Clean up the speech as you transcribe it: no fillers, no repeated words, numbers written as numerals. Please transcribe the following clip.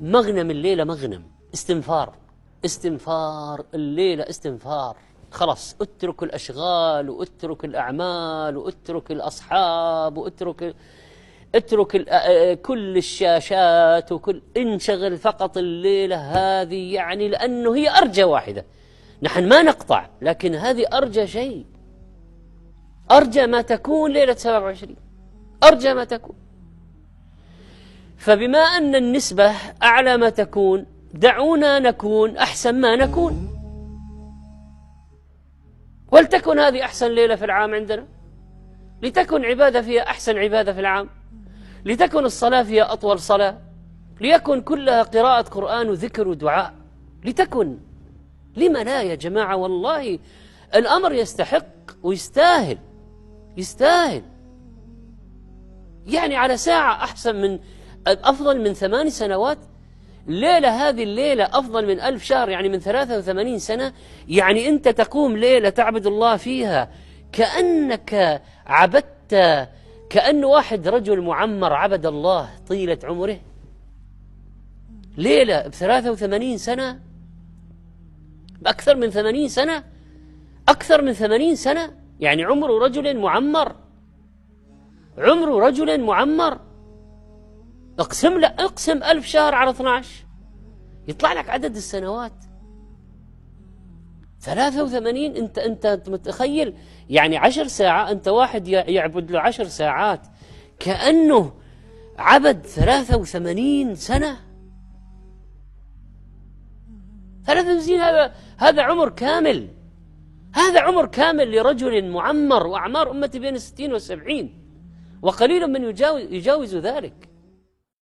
مغنم الليلة، مغنم استنفار، استنفار الليلة، استنفار. خلاص اترك الأشغال واترك الأعمال واترك الأصحاب اترك كل الشاشات وكل، انشغل فقط الليلة هذه، يعني لأنه هي أرجى واحدة. نحن ما نقطع، لكن هذه أرجى شيء، أرجى ما تكون ليلة 27، أرجى ما تكون. فبما أن النسبة أعلى ما تكون، دعونا نكون أحسن ما نكون، ولتكن هذه أحسن ليلة في العام عندنا، لتكن عبادة فيها أحسن عبادة في العام، لتكن الصلاة فيها أطول صلاة، ليكن كلها قراءة قرآن وذكر ودعاء، لتكن. لما لا يا جماعة؟ والله الأمر يستحق ويستاهل، يستاهل. يعني على ساعة أحسن من، أفضل من 8 سنوات. ليلة، هذه الليلة أفضل من 1000 شهر، يعني من 83 سنة. يعني أنت تقوم ليلة تعبد الله فيها كأنك عبدت، كأن واحد رجل معمر عبد الله طيلة عمره. ليلة ب83 سنة، بأكثر من 80 سنة، أكثر من 80 سنة، يعني عمر رجل معمر، عمر رجل معمر. اقسم 1000 شهر على 12 يطلع لك عدد السنوات 83. انت متخيل؟ يعني 10 ساعة، انت واحد يعبد له 10 ساعات كأنه عبد 83 سنة. 33 هذا عمر كامل، هذا عمر كامل لرجل معمر، وأعمار أمتي بين 60 و70، وقليل من يجاوز ذلك.